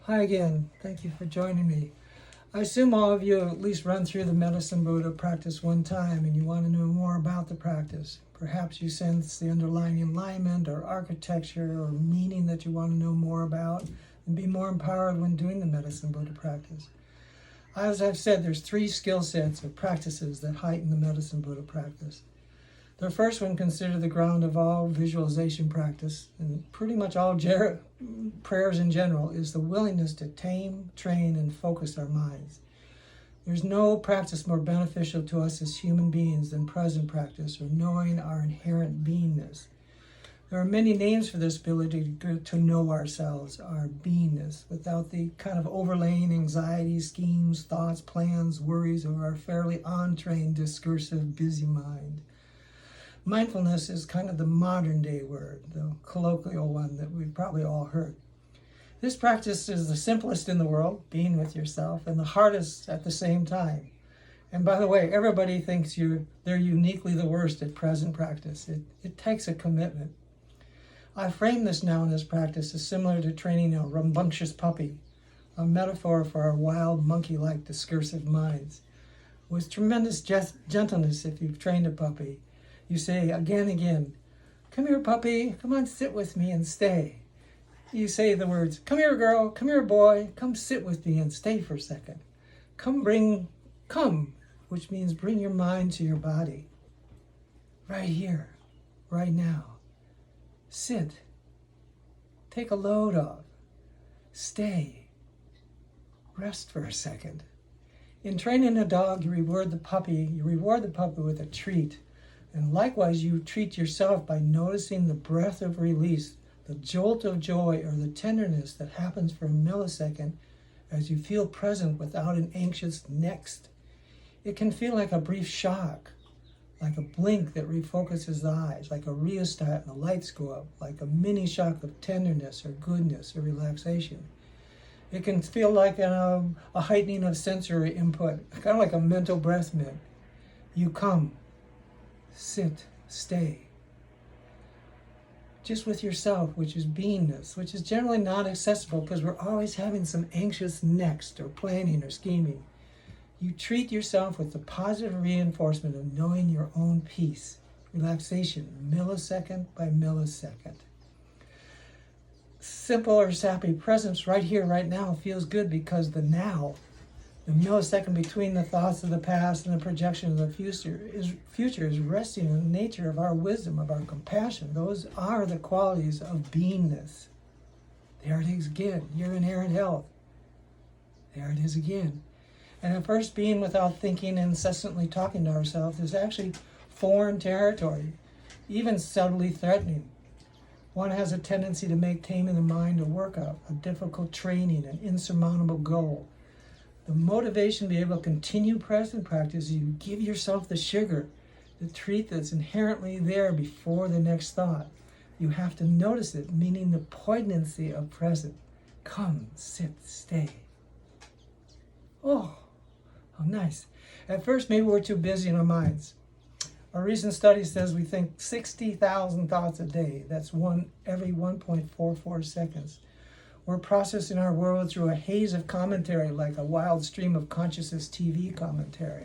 Hi again. Thank you for joining me. I assume all of you have at least run through the Medicine Buddha practice one time and you want to know more about the practice. Perhaps you sense the underlying alignment or architecture or meaning that you want to know more about and be more empowered when doing the Medicine Buddha practice. As I've said, there's 3 skill sets or practices that heighten the Medicine Buddha practice. The first one, considered the ground of all visualization practice, and pretty much all prayers in general, is the willingness to tame, train, and focus our minds. There's no practice more beneficial to us as human beings than present practice or knowing our inherent beingness. There are many names for this ability to know ourselves, our beingness, without the kind of overlaying anxieties, schemes, thoughts, plans, worries of our fairly untrained, discursive, busy mind. Mindfulness is kind of the modern day word, the colloquial one that we've probably all heard. This practice is the simplest in the world, being with yourself, and the hardest at the same time. And by the way, everybody thinks they're uniquely the worst at present practice. It takes a commitment. I frame this now in this practice as similar to training a rambunctious puppy, a metaphor for our wild, monkey-like discursive minds. With tremendous gentleness, if you've trained a puppy, you say again and again, "Come here, puppy, come on, sit with me and stay." You say the words, "Come here, girl, come here, boy, come sit with me and stay for a second. Come," which means bring your mind to your body. Right here, right now. Sit. Take a load off. Stay. Rest for a second. In training a dog, you reward the puppy with a treat. And likewise, you treat yourself by noticing the breath of release, the jolt of joy, or the tenderness that happens for a millisecond as you feel present without an anxious next. It can feel like a brief shock, like a blink that refocuses the eyes, like a rheostat and the lights go up, like a mini shock of tenderness or goodness or relaxation. It can feel like a heightening of sensory input, kind of like a mental breath mint. You come. Sit, stay. Just with yourself, which is beingness, which is generally not accessible because we're always having some anxious next or planning or scheming. You treat yourself with the positive reinforcement of knowing your own peace, relaxation, millisecond by millisecond. Simple or sappy presence right here, right now feels good because the now, the millisecond between the thoughts of the past and the projection of the future is resting in the nature of our wisdom, of our compassion. Those are the qualities of beingness. There it is again, your inherent health. There it is again. And at first, being without thinking and incessantly talking to ourselves is actually foreign territory, even subtly threatening. One has a tendency to make taming the mind a workout, a difficult training, an insurmountable goal. The motivation to be able to continue present practice is you give yourself the sugar, the treat that's inherently there before the next thought. You have to notice it, meaning the poignancy of present. Come, sit, stay. Oh, how nice. At first, maybe we're too busy in our minds. A recent study says we think 60,000 thoughts a day. That's one every 1.44 seconds. We're processing our world through a haze of commentary, like a wild stream of consciousness TV commentary.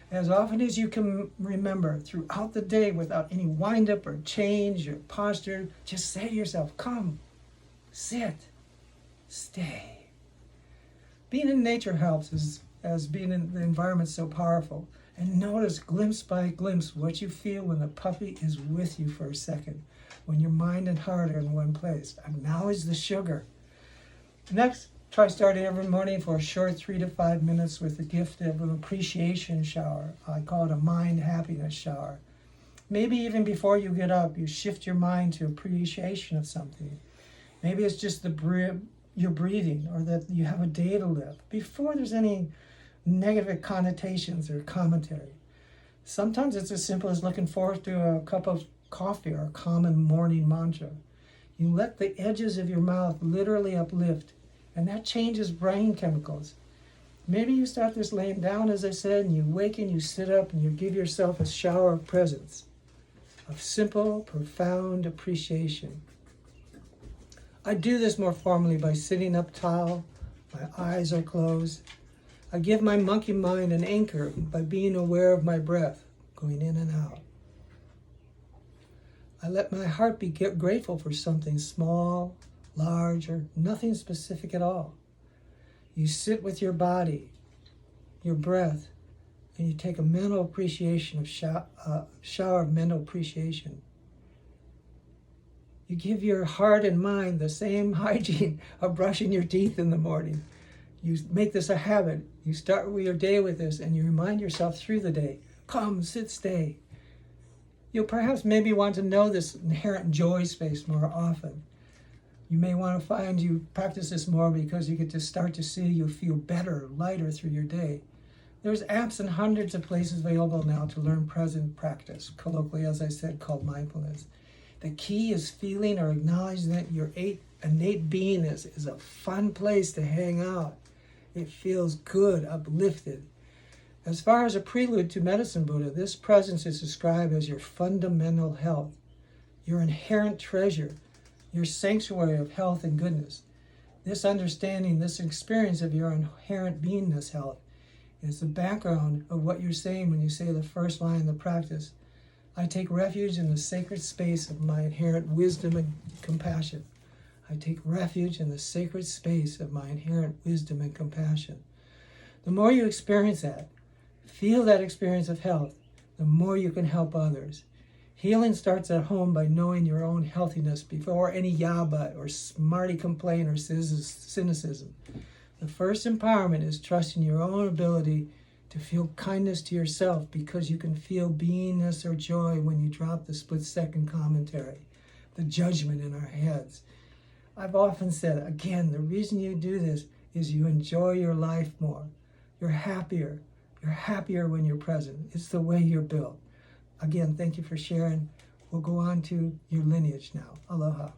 As often as you can remember throughout the day without any wind-up or change or posture, just say to yourself, come, sit, stay. Being in nature helps as being in the environment so powerful. And notice glimpse by glimpse what you feel when the puppy is with you for a second, when your mind and heart are in one place. Acknowledge the sugar. Next, try starting every morning for a short 3 to 5 minutes with the gift of an appreciation shower. I call it a mind happiness shower. Maybe even before you get up, you shift your mind to appreciation of something. Maybe it's just your breathing, or that you have a day to live, before there's any negative connotations or commentary. Sometimes it's as simple as looking forward to a cup of coffee or a common morning mantra. You let the edges of your mouth literally uplift, and that changes brain chemicals. Maybe you start this laying down, as I said, and you waken, you sit up, and you give yourself a shower of presence, of simple, profound appreciation. I do this more formally by sitting up tall, my eyes are closed. I give my monkey mind an anchor by being aware of my breath going in and out. I let my heart be grateful for something small, large, or nothing specific at all. You sit with your body, your breath, and you take a mental appreciation of shower of mental appreciation. You give your heart and mind the same hygiene of brushing your teeth in the morning. You make this a habit. You start your day with this, and you remind yourself through the day, come, sit, stay. You'll perhaps maybe want to know this inherent joy space more often. You may want to find you practice this more because you get to start to see you feel better, lighter through your day. There's apps and hundreds of places available now to learn present practice, colloquially, as I said, called mindfulness. The key is feeling or acknowledging that your innate beingness is a fun place to hang out. It feels good, uplifted. As far as a prelude to Medicine Buddha, this presence is described as your fundamental health, your inherent treasure, your sanctuary of health and goodness. This understanding, this experience of your inherent beingness health is the background of what you're saying when you say the first line in the practice. I take refuge in the sacred space of my inherent wisdom and compassion. I take refuge in the sacred space of my inherent wisdom and compassion. The more you experience that, feel that experience of health, the more you can help others. Healing starts at home by knowing your own healthiness before any yabba or smarty complaint or cynicism. The first empowerment is trusting your own ability to feel kindness to yourself because you can feel beingness or joy when you drop the split-second commentary, the judgment in our heads. I've often said, again, the reason you do this is you enjoy your life more. You're happier. You're happier when you're present. It's the way you're built. Again, thank you for sharing. We'll go on to your lineage now. Aloha.